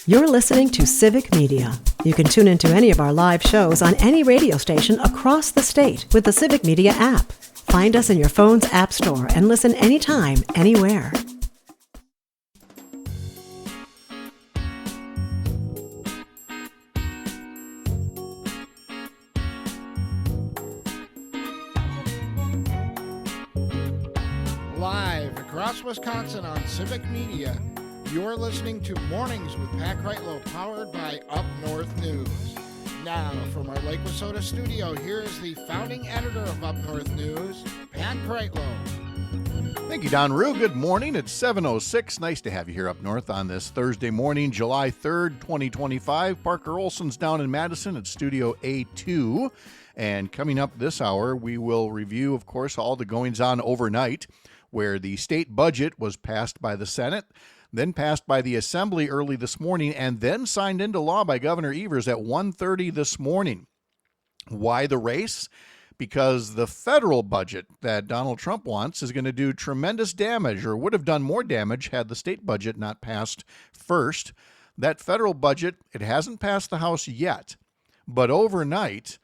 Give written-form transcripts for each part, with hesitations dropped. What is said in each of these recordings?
You're listening to Civic Media. You can tune into any of our live shows on any radio station across the state with the Civic Media app. Find us in your phone's app store and listen anytime, anywhere. Live across Wisconsin on Civic Media, you're listening to Mornings with Pat Kreitlow, powered by Up North News. Now, from our Lake Wissota studio, here is the founding editor of Up North News, Pat Kreitlow. Thank you, Don Rue. Good morning. It's 7:06. Nice to have you here up north on this Thursday morning, July 3rd, 2025. Parker Olson's down in Madison at Studio A2. And coming up this hour, we will review, of course, all the goings-on overnight, where the state budget was passed by the Senate, then passed by the Assembly early this morning, and then signed into law by Governor Evers at 1:30 this morning. Why the race? Because the federal budget that Donald Trump wants is going to do tremendous damage, or would have done more damage had the state budget not passed first. That federal budget, it hasn't passed the House yet, but overnight,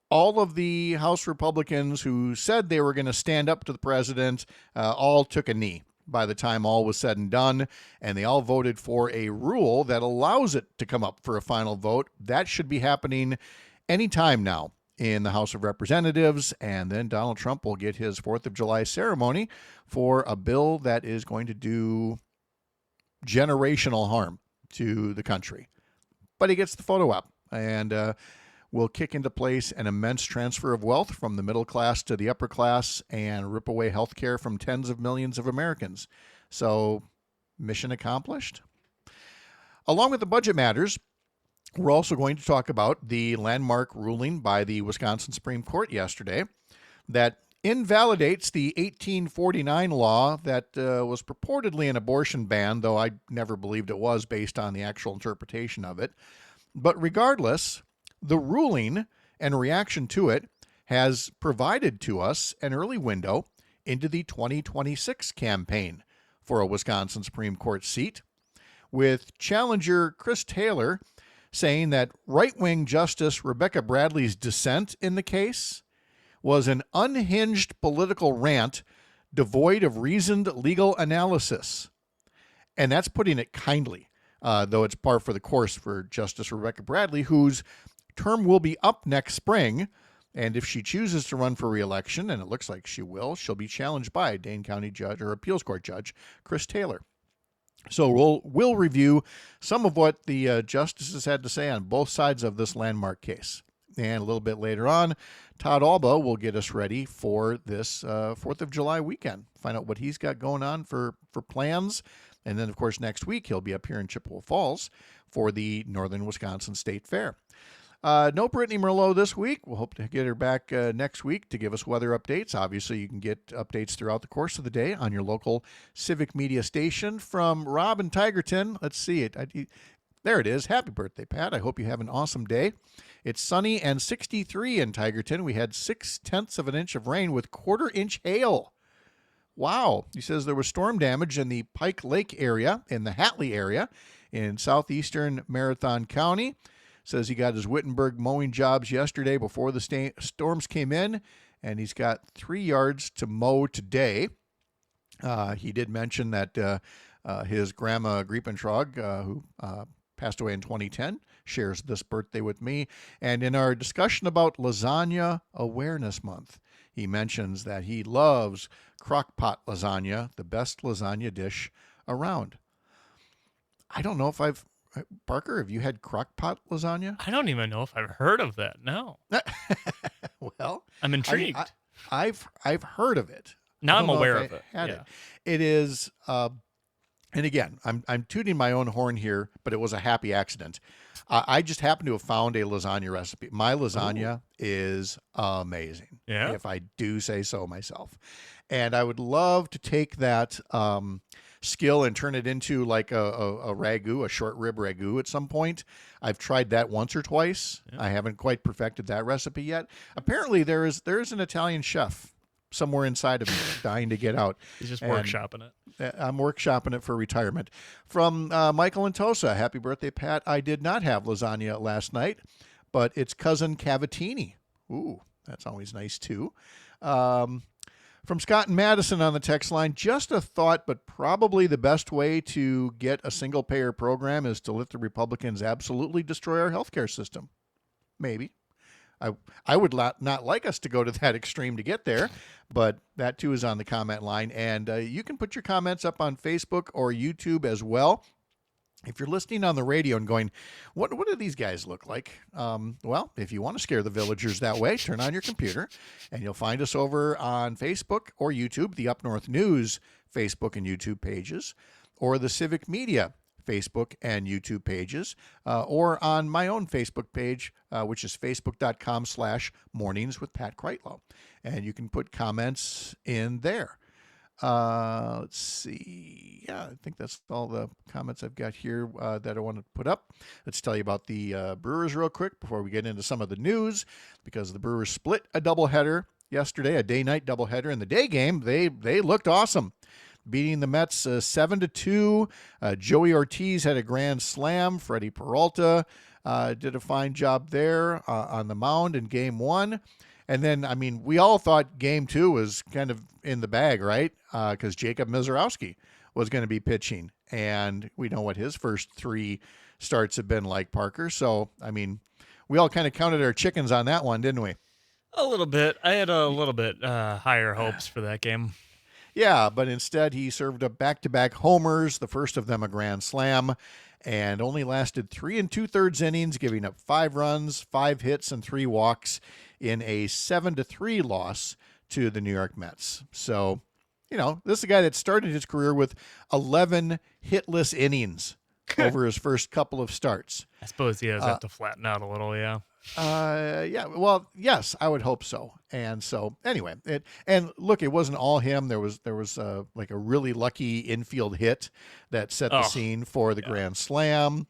all of the House Republicans who said they were going to stand up to the president all took a knee by the time all was said and done, and they all voted for a rule that allows it to come up for a final vote. That should be happening anytime now in the House of Representatives, and then Donald Trump will get his 4th of July ceremony for a bill that is going to do generational harm to the country. But he gets the photo up, and will kick into place an immense transfer of wealth from the middle class to the upper class and rip away health care from tens of millions of Americans. So, mission accomplished. Along with the budget matters, we're also going to talk about the landmark ruling by the Wisconsin Supreme Court yesterday that invalidates the 1849 law that was purportedly an abortion ban, though I never believed it was based on the actual interpretation of it. But regardless, the ruling and reaction to it has provided to us an early window into the 2026 campaign for a Wisconsin Supreme Court seat, with challenger Chris Taylor saying that right-wing Justice Rebecca Bradley's dissent in the case was an unhinged political rant devoid of reasoned legal analysis. And that's putting it kindly, though it's par for the course for Justice Rebecca Bradley, whose term will be up next spring, and if she chooses to run for re-election, and it looks like she will, she'll be challenged by Dane County Judge or Appeals Court Judge Chris Taylor. So we'll review some of what the justices had to say on both sides of this landmark case. And a little bit later on, Todd Allbaugh will get us ready for this 4th of July weekend, find out what he's got going on for plans. And then, of course, next week he'll be up here in Chippewa Falls for the Northern Wisconsin State Fair. No Brittany Merlot this week. We'll hope to get her back next week to give us weather updates. Obviously, you can get updates throughout the course of the day on your local Civic Media station. From Rob in Tigerton, let's see it. There it is. Happy birthday, Pat. I hope you have an awesome day. It's sunny and 63 in Tigerton. We had 0.6 of an inch of rain with 1/4 inch hail. Wow. He says there was storm damage in the Pike Lake area, in the Hatley area, in southeastern Marathon County. Says he got his Wittenberg mowing jobs yesterday before the storms came in, and he's got 3 yards to mow today. He did mention that his grandma Griepentrog, who passed away in 2010, shares this birthday with me. And in our discussion about Lasagna Awareness Month, he mentions that he loves crock-pot lasagna, the best lasagna dish around. I don't know if Parker, have you had crock-pot lasagna? I don't even know if I've heard of that. No. Well, I'm intrigued. I've heard of it. Now I'm aware of it. It is, and again, I'm tooting my own horn here, but it was a happy accident. I just happened to have found a lasagna recipe. My lasagna is amazing, if I do say so myself. And I would love to take that skill and turn it into like a ragu, a short rib ragu at some point. I've tried that once or twice. I haven't quite perfected that recipe yet. Apparently there is an Italian chef somewhere inside of me, dying to get out. He's just And workshopping it. I'm workshopping it for retirement. From Michael and Tosa, happy birthday, Pat. I did not have lasagna last night, but it's cousin Cavatini. Ooh, that's always nice too. From Scott and Madison on the text line, just a thought, but probably the best way to get a single-payer program is to let the Republicans absolutely destroy our healthcare system. Maybe. I would not like us to go to that extreme to get there, but that too is on the comment line. And you can put your comments up on Facebook or YouTube as well. If you're listening on the radio and going, what do these guys look like? Well, if you want to scare the villagers that way, turn on your computer and you'll find us over on Facebook or YouTube, the Up North News Facebook and YouTube pages, or the Civic Media Facebook and YouTube pages, or on my own Facebook page, which is facebook.com/mornings with Pat Kreitlow. And you can put comments in there. Let's see. Yeah, I think that's all the comments I've got here that I want to put up. Let's tell you about the Brewers real quick before we get into some of the news, because the Brewers split a doubleheader yesterday, a day-night doubleheader. In the day game, they looked awesome, beating the Mets 7-2. Joey Ortiz had a grand slam. Freddie Peralta did a fine job there on the mound in game one. And then, I mean, we all thought game two was kind of in the bag, right? Because Jacob Mizorowski was going to be pitching. And we know what his first three starts have been like, Parker. So, I mean, we all kind of counted our chickens on that one, didn't we? A little bit. I had a little bit higher hopes for that game. Yeah, but instead he served up back-to-back homers, the first of them a grand slam, and only lasted 3 2/3 innings, giving up 5 runs, 5 hits, and 3 walks in a 7-3 loss to the New York Mets. So, you know, this is a guy that started his career with 11 hitless innings over his first couple of starts. I suppose he has that to flatten out a little, yeah. Yeah, well, yes, I would hope so. And so anyway, and look, it wasn't all him. There was like a really lucky infield hit that set the scene for the grand slam.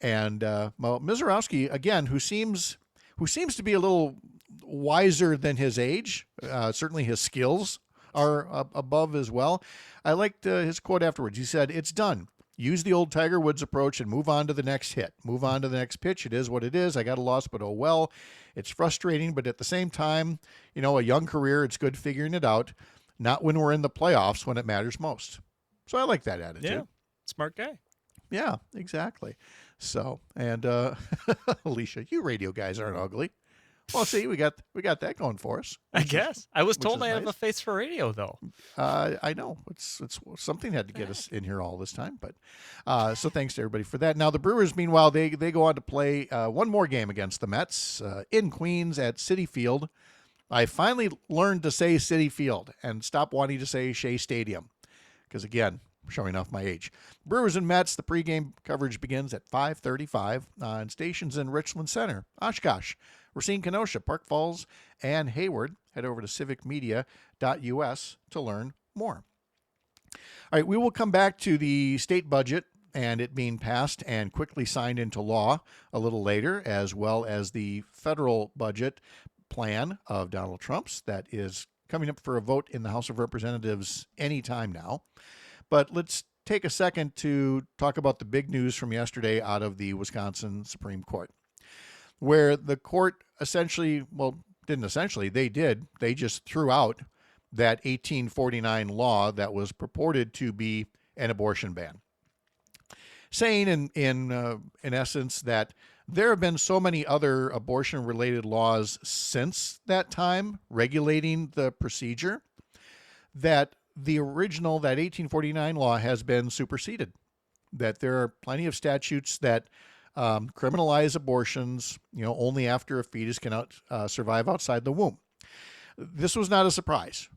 And well, Mizorowski again, who seems to be a little wiser than his age. Certainly his skills are above as well. I liked his quote afterwards. He said, "It's done. Use the old Tiger Woods approach and move on to the next hit. Move on to the next pitch. It is what it is. I got a loss, but oh well. It's frustrating, but at the same time, you know, a young career, it's good figuring it out. Not when we're in the playoffs when it matters most." So I like that attitude. Yeah, smart guy. Yeah, exactly. So, and Alicia, you radio guys aren't ugly. Well, see, we got that going for us. I guess. I was told I have nice. a face for radio, though. I know. It's something had to get us in here all this time, but so thanks to everybody for that. Now the Brewers, meanwhile, they go on to play one more game against the Mets in Queens at Citi Field. I finally learned to say Citi Field and stop wanting to say Shea Stadium, because again, showing off my age. Brewers and Mets. The pregame coverage begins at 5:35 on stations in Richland Center, Oshkosh, Racine, Kenosha, Park Falls, and Hayward. Head over to civicmedia.us to learn more. All right, we will come back to the state budget and it being passed and quickly signed into law a little later, as well as the federal budget plan of Donald Trump's that is coming up for a vote in the House of Representatives anytime now. But let's take a second to talk about the big news from yesterday out of the Wisconsin Supreme Court, where the court essentially, well, didn't essentially, they just threw out that 1849 law that was purported to be an abortion ban, saying in essence that there have been so many other abortion-related laws since that time regulating the procedure that the original, that 1849 law has been superseded, that there are plenty of statutes that criminalize abortions, you know, only after a fetus can survive outside the womb. This was not a surprise.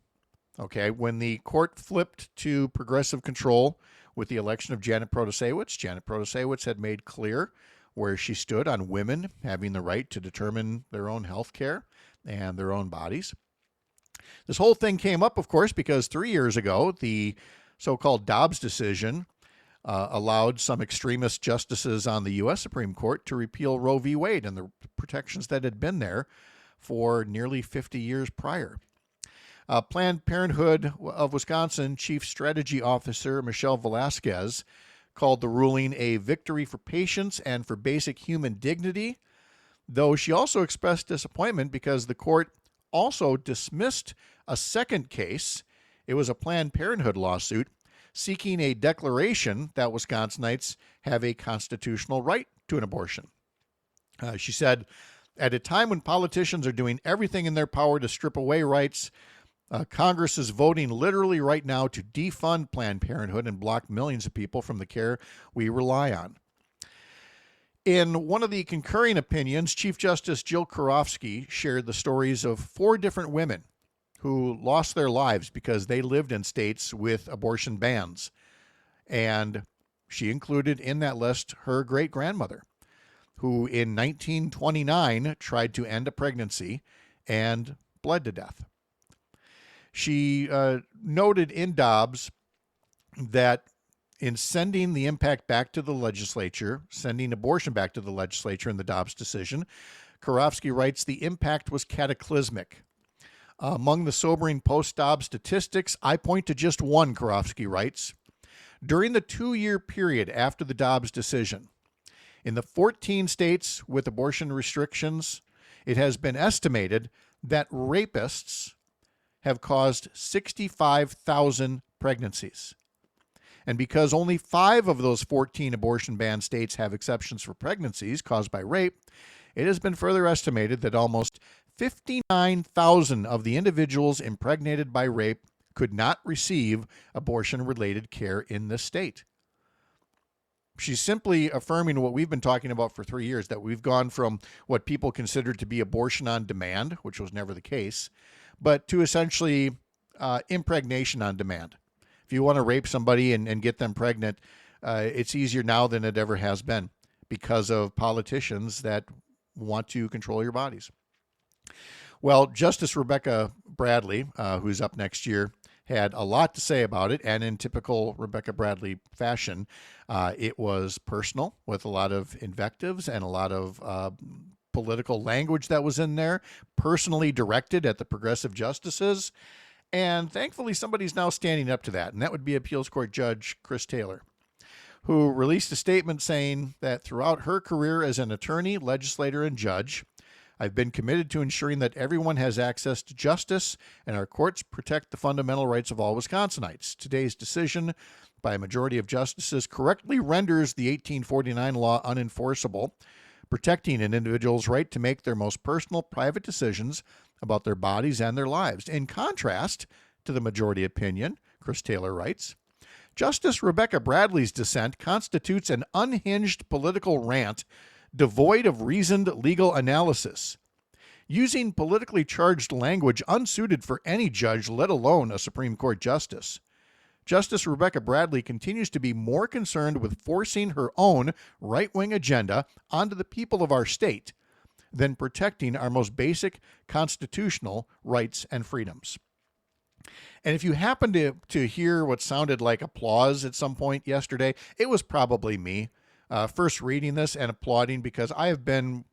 Okay, when the court flipped to progressive control with the election of Janet Protasiewicz had made clear where she stood on women having the right to determine their own health care and their own bodies. This whole thing came up, of course, because 3 years ago, the so-called Dobbs decision allowed some extremist justices on the U.S. Supreme Court to repeal Roe v. Wade and the protections that had been there for nearly 50 years prior. Planned Parenthood of Wisconsin Chief Strategy Officer Michelle Velasquez called the ruling a victory for patients and for basic human dignity, though she also expressed disappointment because the court also dismissed a second case. It was a Planned Parenthood lawsuit seeking a declaration that Wisconsinites have a constitutional right to an abortion. She said, at a time when politicians are doing everything in their power to strip away rights, Congress is voting literally right now to defund Planned Parenthood and block millions of people from the care we rely on. In one of the concurring opinions, Chief Justice Jill Karofsky shared the stories of 4 different women who lost their lives because they lived in states with abortion bans. And she included in that list her great-grandmother, who in 1929 tried to end a pregnancy and bled to death. She noted in Dobbs that in sending the impact back to the legislature, sending abortion back to the legislature in the Dobbs decision, Karofsky writes, the impact was cataclysmic. Among the sobering post-Dobbs statistics, I point to just one, Karofsky writes. During the 2-year period after the Dobbs decision, in the 14 states with abortion restrictions, it has been estimated that rapists have caused 65,000 pregnancies. And because only 5 of those 14 abortion ban states have exceptions for pregnancies caused by rape, it has been further estimated that almost 59,000 of the individuals impregnated by rape could not receive abortion-related care in this state. She's simply affirming what we've been talking about for 3 years, that we've gone from what people considered to be abortion on demand, which was never the case, but to essentially impregnation on demand. If you want to rape somebody and get them pregnant, it's easier now than it ever has been because of politicians that want to control your bodies. Well, Justice Rebecca Bradley, who's up next year, had a lot to say about it, and in typical Rebecca Bradley fashion, it was personal with a lot of invectives and a lot of political language that was in there, personally directed at the progressive justices. And thankfully, somebody's now standing up to that, and that would be Appeals Court Judge Chris Taylor, who released a statement saying that throughout her career as an attorney, legislator, and judge, I've been committed to ensuring that everyone has access to justice and our courts protect the fundamental rights of all Wisconsinites. Today's decision by a majority of justices correctly renders the 1849 law unenforceable, protecting an individual's right to make their most personal, private decisions about their bodies and their lives. In contrast to the majority opinion, Chris Taylor writes, Justice Rebecca Bradley's dissent constitutes an unhinged political rant devoid of reasoned legal analysis, using politically charged language unsuited for any judge, let alone a Supreme Court justice. Justice Rebecca Bradley continues to be more concerned with forcing her own right-wing agenda onto the people of our state than protecting our most basic constitutional rights and freedoms. And if you happen to hear what sounded like applause at some point yesterday, it was probably me. First reading this and applauding, because I have been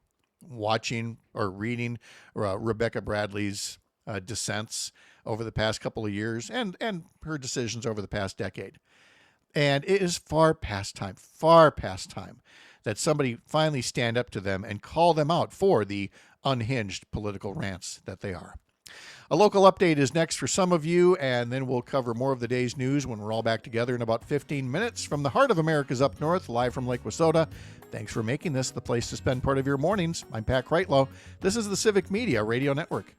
watching or reading Rebecca Bradley's dissents over the past couple of years and her decisions over the past decade. And it is far past time that somebody finally stand up to them and call them out for the unhinged political rants that they are. A local update is next for some of you, and then we'll cover more of the day's news when we're all back together in about 15 minutes. From the heart of America's Up North, live from Lake Wissota. Thanks for making this the place to spend part of your mornings. I'm Pat Kreitlow. This is the Civic Media Radio Network.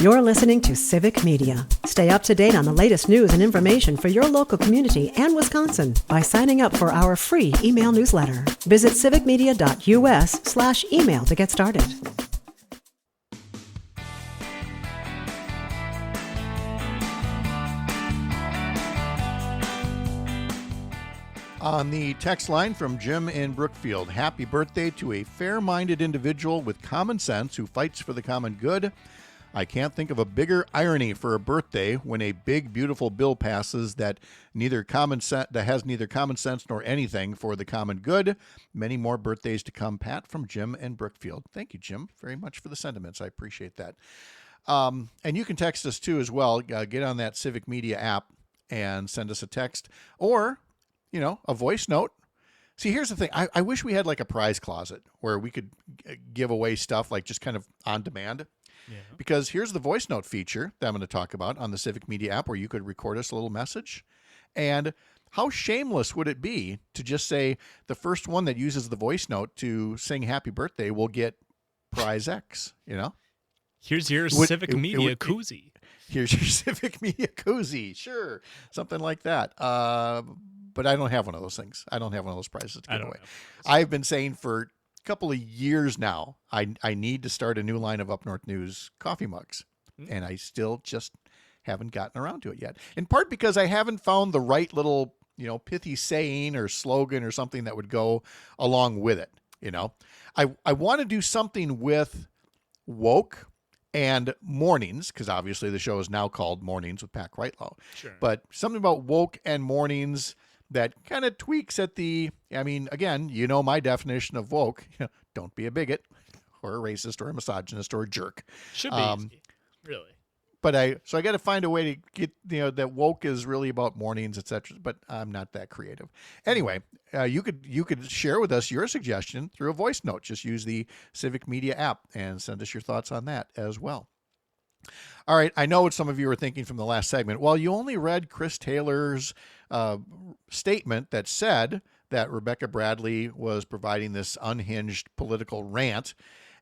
You're listening to Civic Media. Stay up to date on the latest news and information for your local community and Wisconsin by signing up for our free email newsletter. Visit civicmedia.us/email to get started. On the text line from Jim in Brookfield, happy birthday to a fair-minded individual with common sense who fights for the common good. I can't think of a bigger irony for a birthday when a big, beautiful bill passes that has neither common sense nor anything for the common good. Many more birthdays to come, Pat, from Jim in Brookfield. Thank you, Jim, very much for the sentiments. I appreciate that. And you can text us too as well. Get on that Civic Media app and send us a text or, a voice note. See, here's the thing. I wish we had like a prize closet where we could give away stuff like just kind of on demand. Yeah. Because here's the voice note feature that I'm going to talk about on the Civic Media app where you could record us a little message. And how shameless would it be to just say the first one that uses the voice note to sing happy birthday will get prize X, Here's your Civic Media koozie. Here's your Civic Media koozie. Sure. Something like that. But I don't have one of those things. I don't have one of those prizes to give away. I've been saying for couple of years now, I need to start a new line of Up North News coffee mugs, and I still just haven't gotten around to it yet. In part because I haven't found the right little, pithy saying or slogan or something that would go along with it. I want to do something with woke and mornings, because obviously the show is now called Mornings with Pat Kreitlow. Sure. But something about woke and mornings that kind of tweaks at again, my definition of woke. Don't be a bigot or a racist or a misogynist or a jerk. Should be easy, really. But I got to find a way to get, that woke is really about mornings, etc. But I'm not that creative. Anyway, you could share with us your suggestion through a voice note. Just use the Civic Media app and send us your thoughts on that as well. All right, I know what some of you were thinking from the last segment. Well, you only read Chris Taylor's statement that said that Rebecca Bradley was providing this unhinged political rant,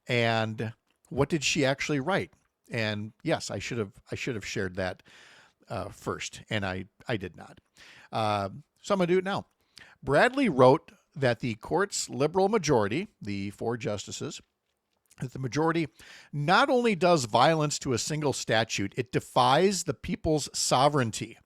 and what did she actually write? And yes, I should have shared that first, and I did not. So I'm going to do it now. Bradley wrote that the court's liberal majority, the 4 justices, that the majority not only does violence to a single statute, it defies the people's sovereignty.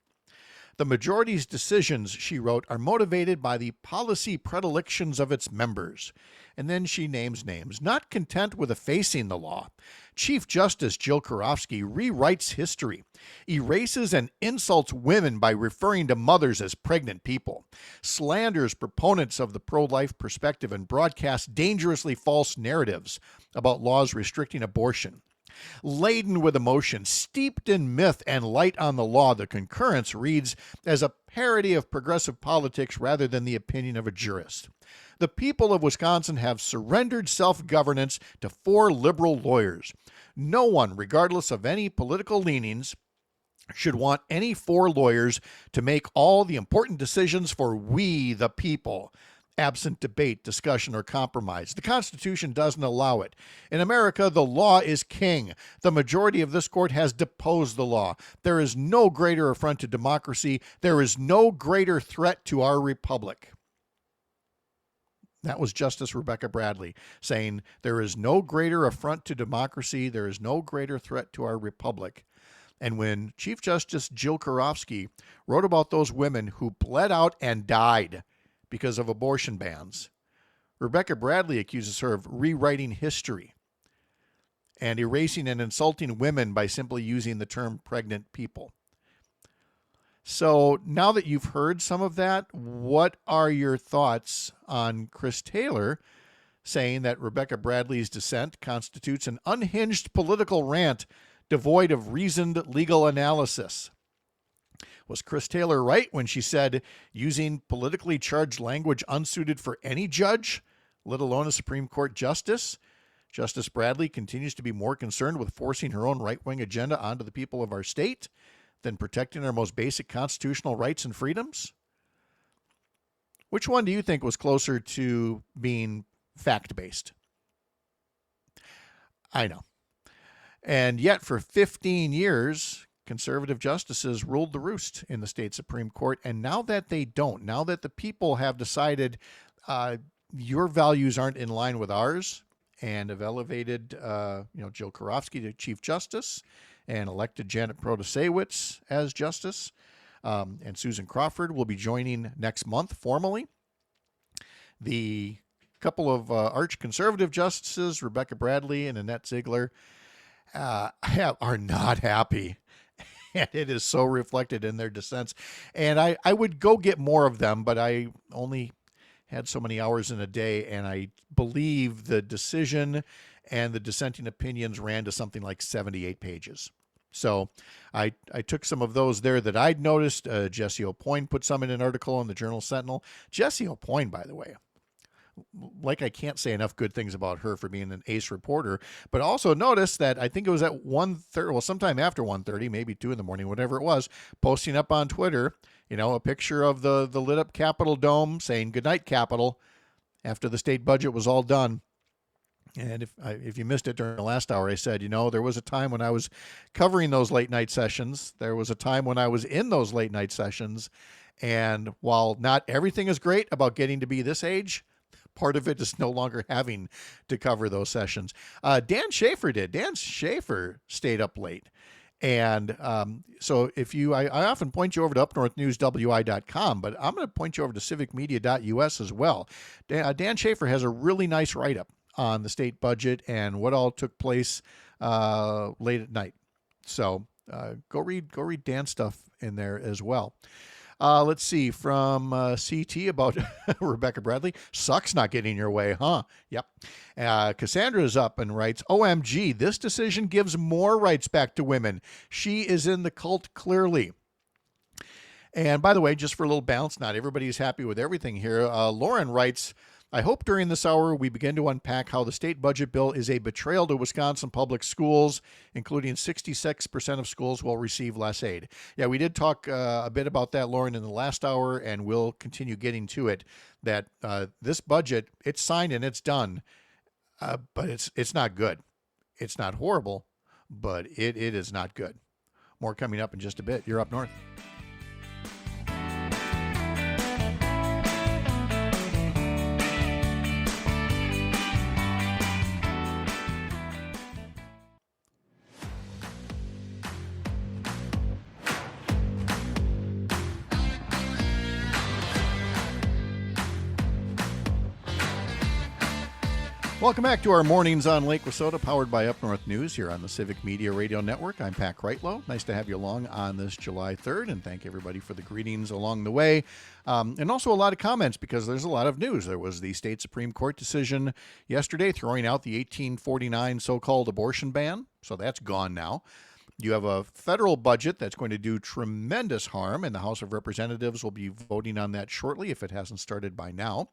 The majority's decisions, she wrote, are motivated by the policy predilections of its members. And then she names names. Not content with effacing the law, Chief Justice Jill Karofsky rewrites history, erases and insults women by referring to mothers as pregnant people, slanders proponents of the pro-life perspective, and broadcasts dangerously false narratives about laws restricting abortion. Laden with emotion, steeped in myth and light on the law, the concurrence reads as a parody of progressive politics rather than the opinion of a jurist. The people of Wisconsin have surrendered self-governance to 4 liberal lawyers. No one, regardless of any political leanings, should want any 4 lawyers to make all the important decisions for we, the people, absent debate, discussion, or compromise. The Constitution doesn't allow it. In America, the law is king. The majority of this court has deposed the law. There is no greater affront to democracy. There is no greater threat to our republic. That was Justice Rebecca Bradley saying, there is no greater affront to democracy. There is no greater threat to our republic. And when Chief Justice Jill Karofsky wrote about those women who bled out and died because of abortion bans, Rebecca Bradley accuses her of rewriting history and erasing and insulting women by simply using the term pregnant people. So now that you've heard some of that, what are your thoughts on Chris Taylor saying that Rebecca Bradley's dissent constitutes an unhinged political rant devoid of reasoned legal analysis? Was Chris Taylor right when she said using politically charged language unsuited for any judge, let alone a Supreme Court justice? Justice Bradley continues to be more concerned with forcing her own right-wing agenda onto the people of our state than protecting our most basic constitutional rights and freedoms? Which one do you think was closer to being fact-based? I know. And yet for 15 years, conservative justices ruled the roost in the state Supreme Court. And now that they don't, now that the people have decided your values aren't in line with ours and have elevated Jill Karofsky to Chief Justice and elected Janet Protasewicz as Justice, and Susan Crawford will be joining next month formally. The couple of arch-conservative justices, Rebecca Bradley and Annette Ziegler, are not happy. And it is so reflected in their dissents. And I would go get more of them, but I only had so many hours in a day, and I believe the decision and the dissenting opinions ran to something like 78 pages. So I took some of those there that I'd noticed. Jesse O'Poyne put some in an article in the Journal Sentinel. Jesse O'Poyne, by the way, like I can't say enough good things about her for being an ace reporter, but also notice that I think it was at 1:30, well, sometime after 1:30, maybe 2 in the morning, whatever it was, posting up on Twitter, a picture of the lit up Capitol dome saying goodnight, Capitol, after the state budget was all done. And if you missed it during the last hour, I said, there was a time when I was covering those late night sessions. There was a time when I was in those late night sessions. And while not everything is great about getting to be this age, part of it is no longer having to cover those sessions. Dan Schaefer did. Dan Schaefer stayed up late. And so I often point you over to upnorthnewswi.com, but I'm going to point you over to civicmedia.us as well. Dan Schaefer has a really nice write-up on the state budget and what all took place late at night. So go read Dan's stuff in there as well. Let's see, from CT about Rebecca Bradley. Sucks not getting your way, huh? Yep. Cassandra's up and writes, OMG, this decision gives more rights back to women. She is in the cult clearly. And by the way, just for a little balance, not everybody's happy with everything here. Lauren writes, I hope during this hour we begin to unpack how the state budget bill is a betrayal to Wisconsin public schools, including 66% of schools will receive less aid. Yeah, we did talk a bit about that, Lauren, in the last hour, and we'll continue getting to it, that this budget, it's signed and it's done, but it's not good. It's not horrible, but it is not good. More coming up in just a bit. You're up north. Welcome back to our Mornings on Lake Wissota, powered by Up North News here on the Civic Media Radio Network. I'm Pat Kreitlow. Nice to have you along on this July 3rd, and thank everybody for the greetings along the way. And also a lot of comments because there's a lot of news. There was the state Supreme Court decision yesterday throwing out the 1849 so-called abortion ban, so that's gone now. You have a federal budget that's going to do tremendous harm, and the House of Representatives will be voting on that shortly if it hasn't started by now.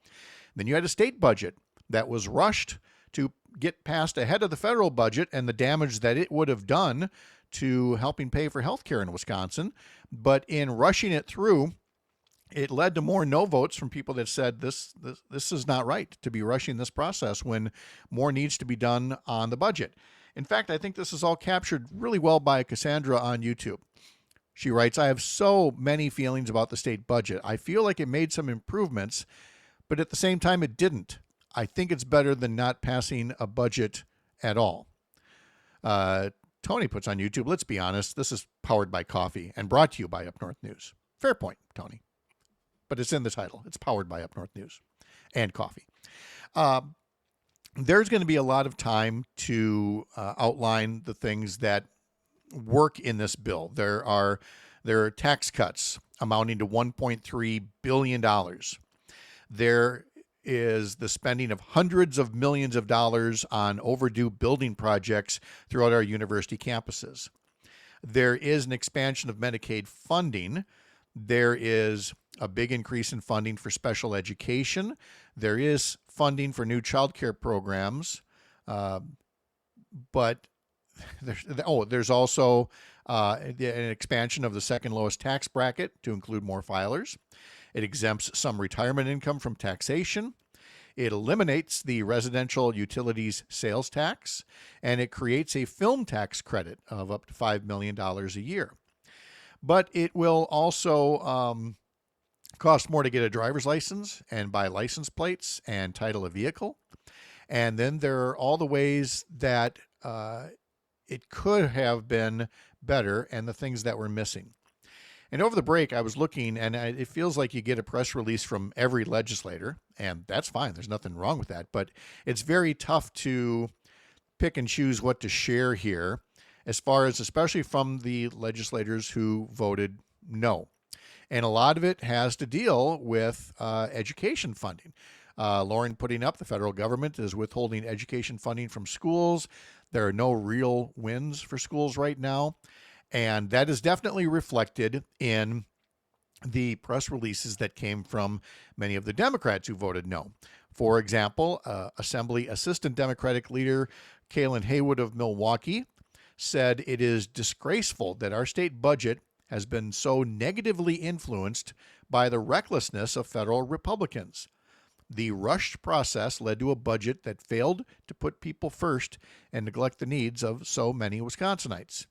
Then you had a state budget that was rushed to get passed ahead of the federal budget and the damage that it would have done to helping pay for health care in Wisconsin. But in rushing it through, it led to more no votes from people that said this is not right to be rushing this process when more needs to be done on the budget. In fact, I think this is all captured really well by Cassandra on YouTube. She writes, I have so many feelings about the state budget. I feel like it made some improvements, but at the same time, it didn't. I think it's better than not passing a budget at all. Tony puts on YouTube, let's be honest, this is powered by coffee and brought to you by Up North News. Fair point, Tony. But it's in the title. It's powered by Up North News and coffee. There's going to be a lot of time to outline the things that work in this bill. There are tax cuts amounting to $1.3 billion. There is the spending of hundreds of millions of dollars on overdue building projects throughout our university campuses. There is an expansion of Medicaid funding. There is a big increase in funding for special education. There is funding for new child care programs. But there's also an expansion of the second lowest tax bracket to include more filers. It exempts some retirement income from taxation. It eliminates the residential utilities sales tax, and it creates a film tax credit of up to $5 million a year. But it will also cost more to get a driver's license and buy license plates and title a vehicle. And then there are all the ways that it could have been better and the things that were missing. And over the break, I was looking, and it feels like you get a press release from every legislator, and that's fine. There's nothing wrong with that. But it's very tough to pick and choose what to share here. as far as especially from the legislators who voted no. And a lot of it has to deal with education funding. Lauren putting up the federal government is withholding education funding from schools. There are no real wins for schools right now. And that is definitely reflected in the press releases that came from many of the Democrats who voted no. For example, Assembly Assistant Democratic Leader Kaylin Haywood of Milwaukee said it is disgraceful that our state budget has been so negatively influenced by the recklessness of federal Republicans. The rushed process led to a budget that failed to put people first and neglect the needs of so many Wisconsinites.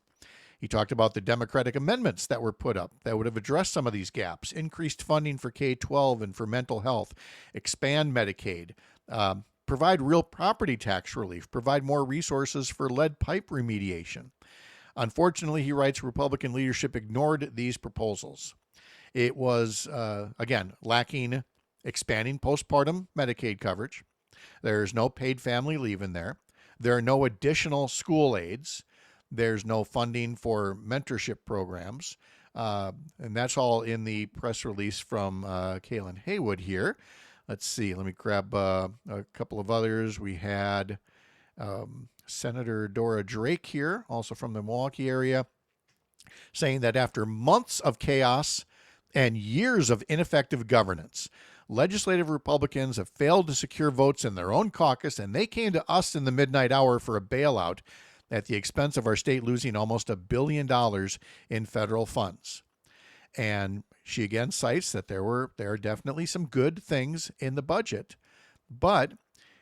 He talked about the Democratic amendments that were put up that would have addressed some of these gaps, increased funding for K-12 and for mental health, expand Medicaid, provide real property tax relief, provide more resources for lead pipe remediation. Unfortunately, he writes, Republican leadership ignored these proposals. It was, again, lacking expanding postpartum Medicaid coverage. There's no paid family leave in there. There are no additional school aids. There's no funding for mentorship programs. And that's all in the press release from Kaylin Haywood here. Let's see. Let me grab a couple of others. We had Senator Dora Drake here, also from the Milwaukee area, saying that after months of chaos and years of ineffective governance, legislative Republicans have failed to secure votes in their own caucus, and they came to us in the midnight hour for a bailout at the expense of our state losing almost $1 billion in federal funds. And she again cites that there are definitely some good things in the budget, but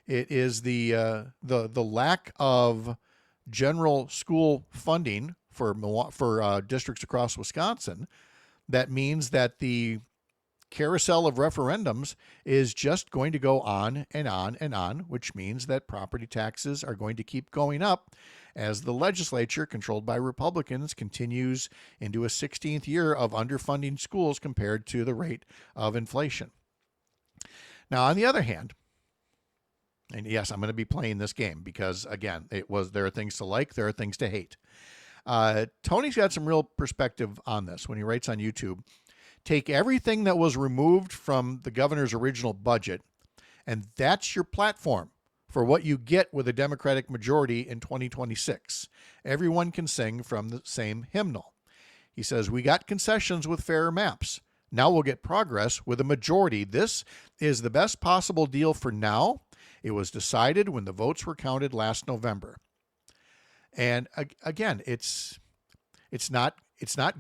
it is the lack of general school funding for districts across Wisconsin that means that the carousel of referendums is just going to go on and on and on, which means that property taxes are going to keep going up as the legislature, controlled by Republicans, continues into a 16th year of underfunding schools compared to the rate of inflation. Now, on the other hand, and yes, I'm going to be playing this game because, again, there are things to like, there are things to hate. Tony's got some real perspective on this when he writes on YouTube. Take everything that was removed from the governor's original budget, and that's your platform for what you get with a Democratic majority in 2026. Everyone can sing from the same hymnal. He says, we got concessions with fairer maps. Now we'll get progress with a majority. This is the best possible deal for now. It was decided when the votes were counted last November. And again, it's not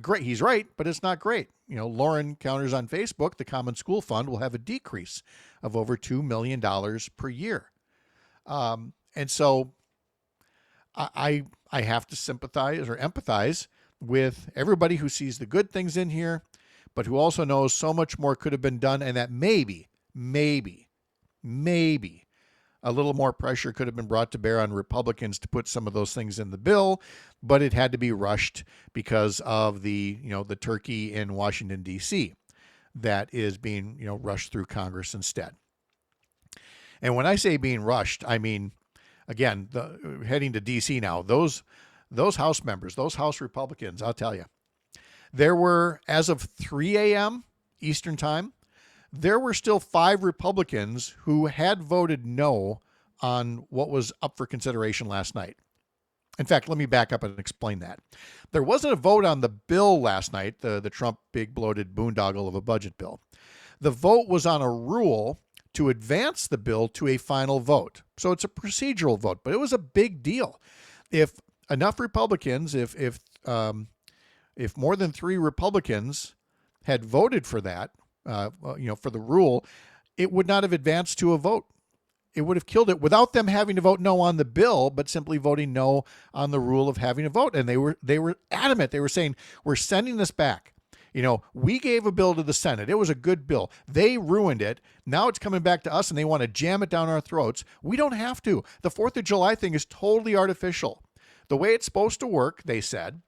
great. He's right, but it's not great. You know, Lauren counters on Facebook, the Common School Fund will have a decrease of over $2 million per year. And so I have to sympathize or empathize with everybody who sees the good things in here, but who also knows so much more could have been done and that maybe a little more pressure could have been brought to bear on Republicans to put some of those things in the bill, but it had to be rushed because of the turkey in Washington, D.C. that is being, rushed through Congress instead. And when I say being rushed, I mean, again, heading to D.C. now, those House members, those House Republicans, I'll tell you, there were, as of 3 a.m. Eastern Time, there were still 5 Republicans who had voted no on what was up for consideration last night. In fact, let me back up and explain that. There wasn't a vote on the bill last night, the Trump big bloated boondoggle of a budget bill. The vote was on a rule to advance the bill to a final vote. So it's a procedural vote, but it was a big deal. If enough Republicans, if more than 3 Republicans had voted for that, for the rule, it would not have advanced to a vote. It would have killed it without them having to vote no on the bill, but simply voting no on the rule of having a vote. And they were adamant. They were saying, we're sending this back. We gave a bill to the Senate. It was a good bill. They ruined it. Now it's coming back to us and they want to jam it down our throats. We don't have to. The 4th of July thing is totally artificial. The way it's supposed to work, they said,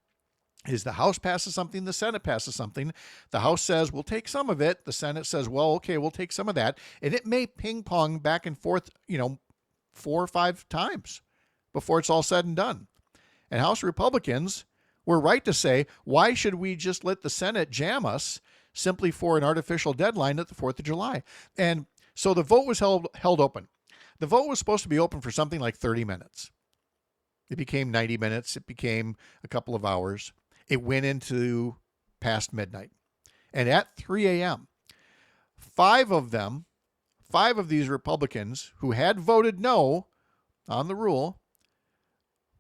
is the House passes something, the Senate passes something. The House says, we'll take some of it. The Senate says, well, okay, we'll take some of that. And it may ping pong back and forth, 4 or 5 times before it's all said and done. And House Republicans were right to say, why should we just let the Senate jam us simply for an artificial deadline at the 4th of July? And so the vote was held open. The vote was supposed to be open for something like 30 minutes. It became 90 minutes. It became a couple of hours. It went into past midnight. And at 3 a.m., five of these Republicans who had voted no on the rule,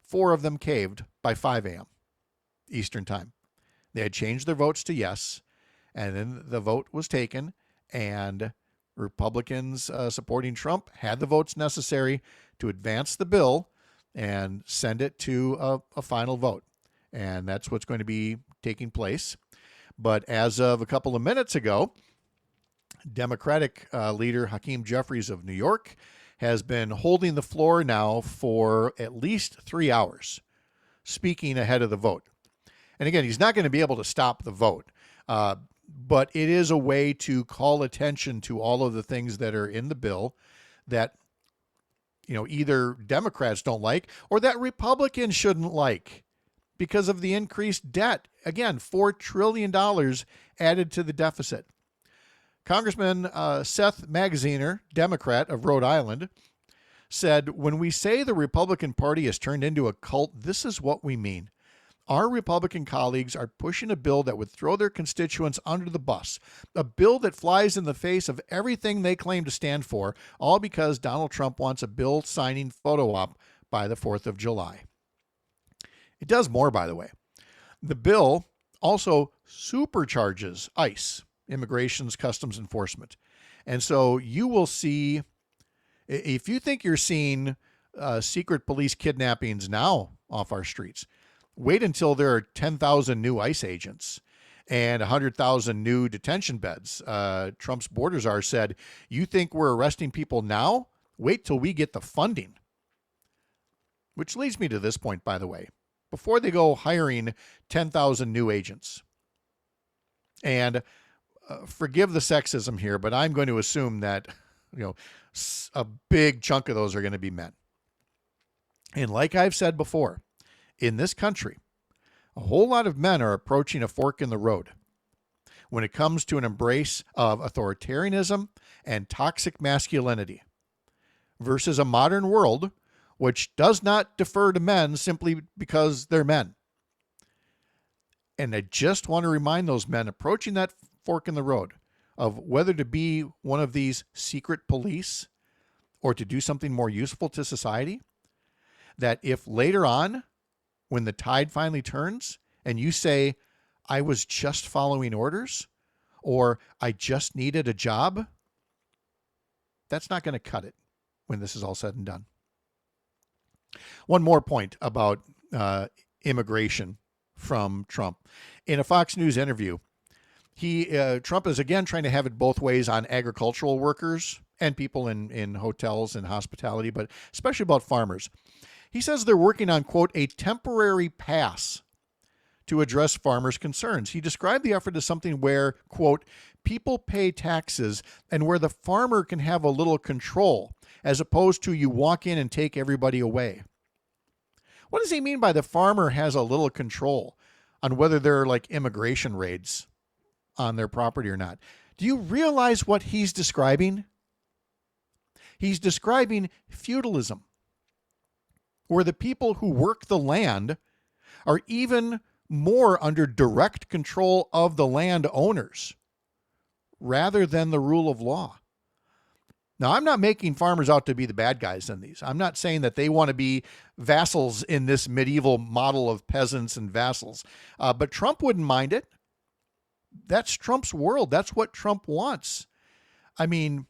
4 of them caved by 5 a.m. Eastern time. They had changed their votes to yes, and then the vote was taken, and Republicans supporting Trump had the votes necessary to advance the bill and send it to a final vote. And that's what's going to be taking place. But as of a couple of minutes ago, Democratic leader Hakeem Jeffries of New York has been holding the floor now for at least 3 hours, speaking ahead of the vote. And again, he's not going to be able to stop the vote, but it is a way to call attention to all of the things that are in the bill that, you know, either Democrats don't like or that Republicans shouldn't like because of the increased debt. Again, $4 trillion added to the deficit. Congressman Seth Magaziner, Democrat of Rhode Island, said, "When we say the Republican Party has turned into a cult, this is what we mean. Our Republican colleagues are pushing a bill that would throw their constituents under the bus, a bill that flies in the face of everything they claim to stand for, all because Donald Trump wants a bill signing photo op by the 4th of July. It does more, by the way. The bill also supercharges ICE, Immigration's Customs Enforcement. And so you will see, if you think you're seeing secret police kidnappings now off our streets, wait until there are 10,000 new ICE agents and 100,000 new detention beds. Trump's border czar said, you think we're arresting people now? Wait till we get the funding. Which leads me to this point, by the way. Before they go hiring 10,000 new agents, and forgive the sexism here, but I'm going to assume that, you know, a big chunk of those are going to be men. And like I've said before, in this country, a whole lot of men are approaching a fork in the road when it comes to an embrace of authoritarianism and toxic masculinity versus a modern world which does not defer to men simply because they're men. And I just want to remind those men approaching that fork in the road of whether to be one of these secret police or to do something more useful to society, that if later on, when the tide finally turns and you say, I was just following orders, or I just needed a job, that's not going to cut it when this is all said and done. One more point about immigration from Trump. In a Fox News interview, Trump is again trying to have it both ways on agricultural workers and people in hotels and hospitality, but especially about farmers. He says they're working on, quote, a temporary pass to address farmers' concerns. He described the effort as something where, quote, people pay taxes and where the farmer can have a little control, as opposed to you walk in and take everybody away. What does he mean by the farmer has a little control on whether there are like immigration raids on their property or not? Do you realize what he's describing? He's describing feudalism, where the people who work the land are even more under direct control of the landowners rather than the rule of law. Now, I'm not making farmers out to be the bad guys in these. I'm not saying that they want to be vassals in this medieval model of peasants and vassals. But Trump wouldn't mind it. That's Trump's world. That's what Trump wants. I mean,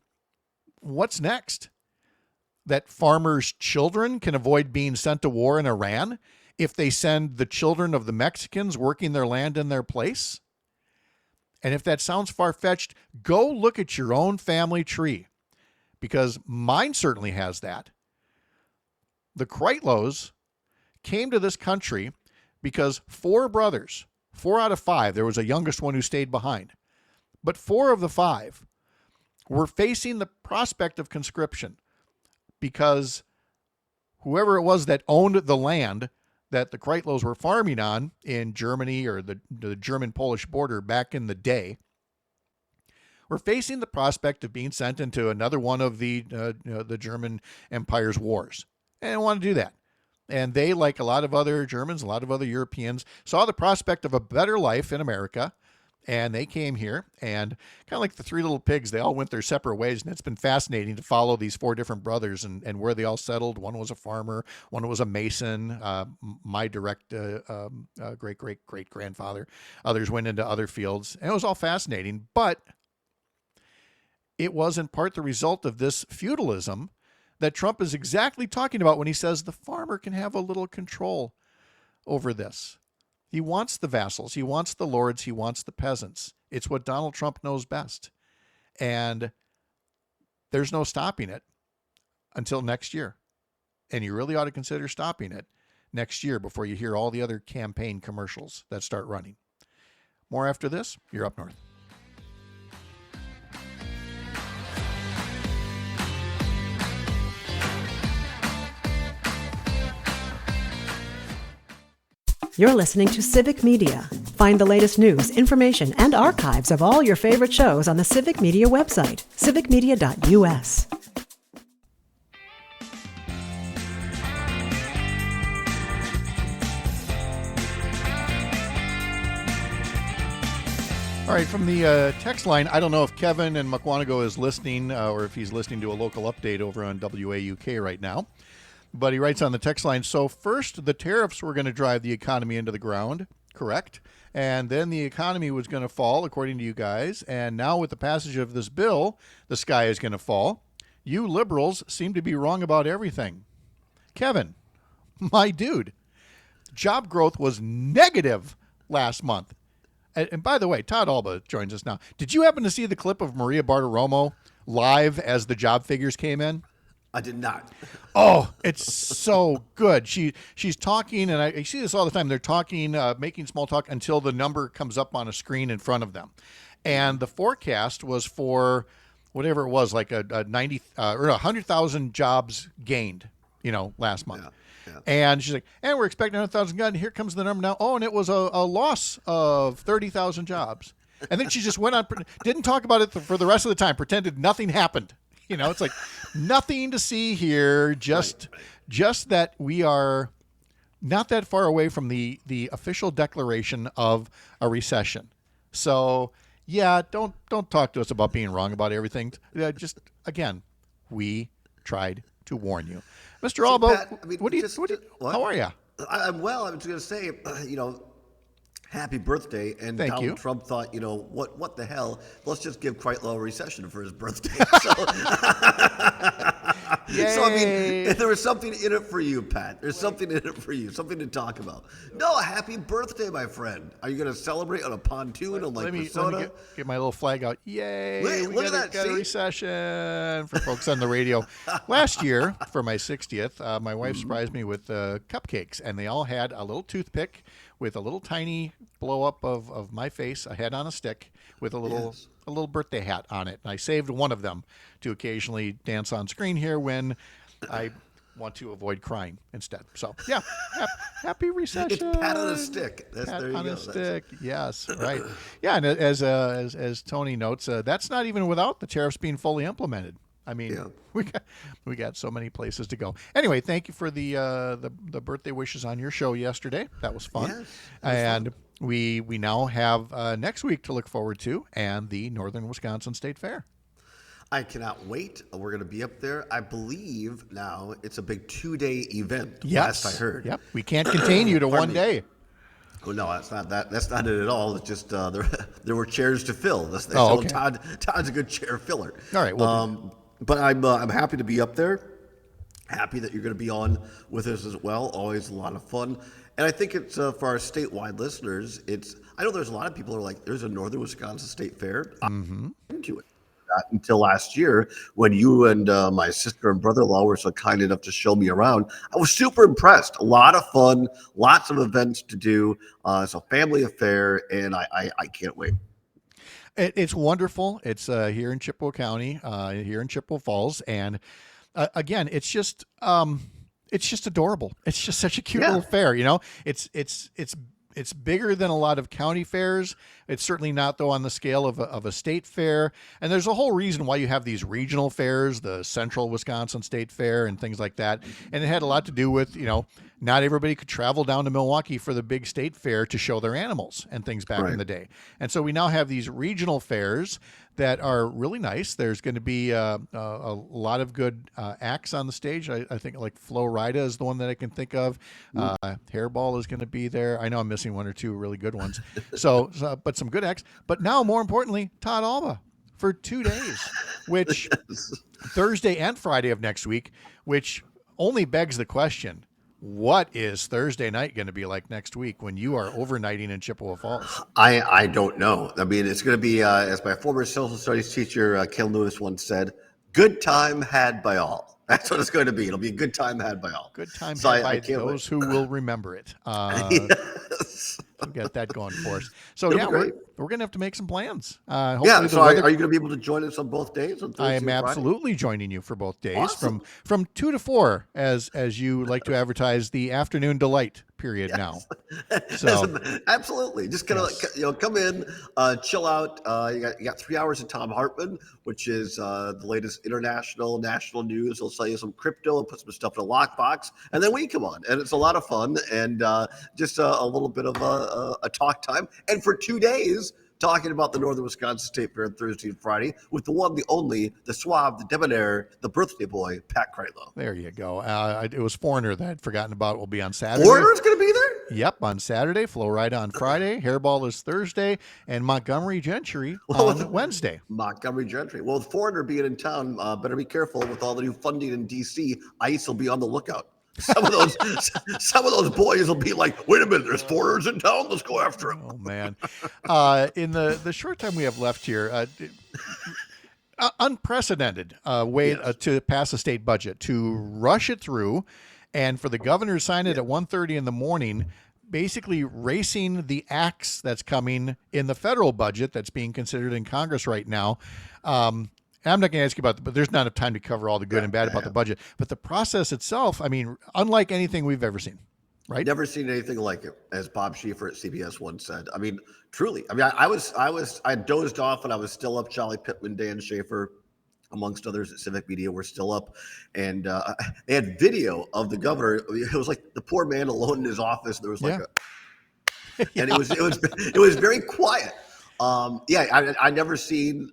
what's next? That farmers' children can avoid being sent to war in Iran if they send the children of the Mexicans working their land in their place? And if that sounds far-fetched, go look at your own family tree, because mine certainly has that. The Kreitlows came to this country because 4 brothers, 4 out of 5, there was a youngest one who stayed behind, but 4 of the 5 were facing the prospect of conscription because whoever it was that owned the land that the Kreitlows were farming on in Germany or the German-Polish border back in the day were facing the prospect of being sent into another one of the German Empire's wars, and want to do that. And they, like a lot of other Germans, a lot of other Europeans, saw the prospect of a better life in America, and they came here. And kind of like the Three Little Pigs, they all went their separate ways, and it's been fascinating to follow these four different brothers and where they all settled. One was a farmer, one was a mason, my direct great-great-great-grandfather. Others went into other fields, and it was all fascinating. But it was in part the result of this feudalism that Trump is exactly talking about when he says the farmer can have a little control over this. He wants the vassals, he wants the lords, he wants the peasants. It's what Donald Trump knows best. And there's no stopping it until next year. And you really ought to consider stopping it next year before you hear all the other campaign commercials that start running. More after this. You're Up North. You're listening to Civic Media. Find the latest news, information, and archives of all your favorite shows on the Civic Media website, civicmedia.us. All right, from the text line, I don't know if Kevin in Mukwonago is listening or if he's listening to a local update over on WAUK right now. But he writes on the text line, so first the tariffs were going to drive the economy into the ground, correct? And then the economy was going to fall, according to you guys. And now with the passage of this bill, the sky is going to fall. You liberals seem to be wrong about everything. Kevin, my dude, job growth was negative last month. And by the way, Todd Allbaugh joins us now. Did you happen to see the clip of Maria Bartiromo live as the job figures came in? I did not. Oh, it's so good. She's talking, and I see this all the time. They're talking, making small talk until the number comes up on a screen in front of them. And the forecast was for whatever it was, like a 90 or 100,000 jobs gained, last month. Yeah. And she's like, and we're expecting 100,000 gained. Here comes the number now. Oh, and it was a loss of 30,000 jobs. And then she just went on, didn't talk about it for the rest of the time, pretended nothing happened. It's like nothing to see here, just that we are not that far away from the official declaration of a recession. So, yeah, don't talk to us about being wrong about everything. Just, again, we tried to warn you. Mr. Allbaugh, how are you? I'm well. I was going to say, happy birthday. And Thank Donald you. Trump thought, what the hell? Let's just give Kreitlow a recession for his birthday. So, I mean, there was something in it for you, Pat. There's something in it for you, something to talk about. No, happy birthday, my friend. Are you going to celebrate on a pontoon on Lake Minnesota? Let me get my little flag out. Yay! Look at that. Got a recession for folks on the radio. Last year, for my 60th, my wife surprised me with cupcakes, and they all had a little toothpick with a little tiny blow up of my face, a head on a stick, with a little birthday hat on it. And I saved one of them to occasionally dance on screen here when I want to avoid crying instead. So, yeah, happy recession. It's pat on a stick. Pat on a stick. Yes, right. Yeah, and as Tony notes, that's not even without the tariffs being fully implemented. I mean, we got so many places to go. Anyway, thank you for the birthday wishes on your show yesterday. That was fun. Yes, and we now have next week to look forward to, and the Northern Wisconsin State Fair. I cannot wait. We're going to be up there. I believe now it's a big 2-day event. Yes, last I heard. Yep, we can't contain you to one day. Oh, no, that's not that. That's not it at all. It's just there were chairs to fill. Okay. Todd's a good chair filler. All right. Well, but I'm happy to be up there. Happy that you're going to be on with us as well. Always a lot of fun. And I think it's for our statewide listeners. I know there's a lot of people who are like, there's a Northern Wisconsin State Fair. Mm-hmm. I'm into it. Not until last year when you and my sister and brother-in-law were so kind enough to show me around. I was super impressed. A lot of fun, lots of events to do. It's a family affair, and I can't wait. It's wonderful. It's here in Chippewa County, here in Chippewa Falls. And again, it's just it's just adorable. It's just such a cute little fair, you know. It's bigger than a lot of county fairs. It's certainly not, though, on the scale of a state fair. And there's a whole reason why you have these regional fairs, the Central Wisconsin State Fair and things like that. And it had a lot to do with, you know, not everybody could travel down to Milwaukee for the big state fair to show their animals and things back in the day. And so we now have these regional fairs that are really nice. There's going to be a lot of good acts on the stage. I think like Flo Rida is the one that I can think of. Hairball is going to be there. I know I'm missing one or two really good ones. But some good acts. But now, more importantly, Todd Allbaugh for 2 days, which Thursday and Friday of next week, which only begs the question, what is Thursday night going to be like next week when you are overnighting in Chippewa Falls? I don't know. I mean, it's going to be, as my former social studies teacher, Ken Lewis, once said, good time had by all. That's what it's going to be. It'll be a good time had by all. Good time had by those who will remember it. Yes. We've got that going for us. So, yeah, we're going to have to make some plans. So are you going to be able to join us on both days? On Thursday I am and absolutely joining you for both days, awesome. from 2 to 4, as you like to advertise the afternoon delight period now. So absolutely, just kind of come in, chill out. You got 3 hours of Tom Hartman, which is the latest national news. He'll sell you some crypto and put some stuff in a lockbox, and then we come on, and it's a lot of fun and just a little bit of a talk time. And for 2 days, talking about the Northern Wisconsin State Fair on Thursday and Friday with the one, the only, the suave, the debonair, the birthday boy, Pat Kreitlow. There you go. It was Foreigner that I'd forgotten about. Will be on Saturday. Foreigner's going to be there? Yep, on Saturday. Flo Rida on Friday. Hairball is Thursday. And Montgomery Gentry on Wednesday. Montgomery Gentry. Well, with Foreigner being in town, better be careful with all the new funding in D.C. ICE will be on the lookout. Some of those boys will be like, wait a minute, there's foreigners in town, let's go after them. Oh man. In the short time we have left here, unprecedented way to pass a state budget, to rush it through, and for the governor to sign it at 1:30 in the morning, basically racing the axe that's coming in the federal budget that's being considered in Congress right now. I'm not going to ask you about but there's not enough time to cover all the good and bad about the budget. But the process itself, I mean, unlike anything we've ever seen, right? Never seen anything like it, as Bob Schieffer at CBS once said. I mean, truly. I mean, I dozed off and I was still up. Charlie Pittman, Dan Schaefer, amongst others at Civic Media, were still up. And they had video of the governor. It was like the poor man alone in his office. There was like and it was very quiet. I never seen.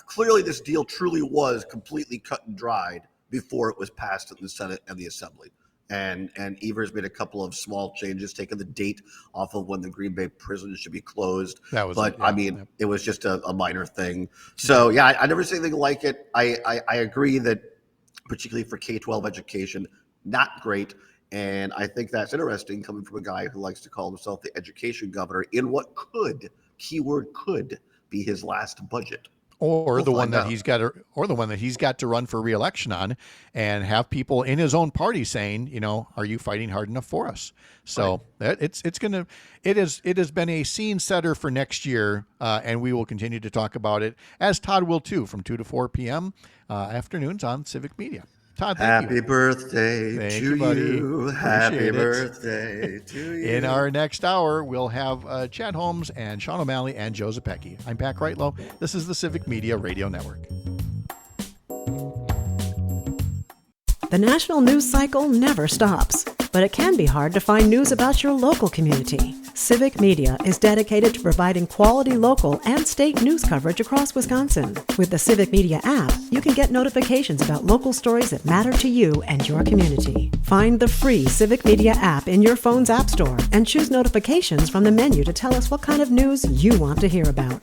Clearly, this deal truly was completely cut and dried before it was passed in the Senate and the Assembly. And Evers made a couple of small changes, taking the date off of when the Green Bay prison should be closed. It was just a minor thing. So I never seen anything like it. I agree that, particularly for K-12 education, not great. And I think that's interesting coming from a guy who likes to call himself the education governor in what could. Keyword could be his last budget, or the one that he's got to run for re-election on, and have people in his own party saying, you know, are you fighting hard enough for us? So it has been a scene setter for next year, and we will continue to talk about it, as Todd will too, from 2 to 4 p.m. Afternoons on Civic Media. Todd, happy birthday to you. Happy birthday to you. In our next hour, we'll have Chad Holmes and Sean O'Malley and Joe Zepecki. I'm Pat Kreitlow. This is the Civic Media Radio Network. The national news cycle never stops, but it can be hard to find news about your local community. Civic Media is dedicated to providing quality local and state news coverage across Wisconsin. With the Civic Media app, you can get notifications about local stories that matter to you and your community. Find the free Civic Media app in your phone's app store and choose notifications from the menu to tell us what kind of news you want to hear about.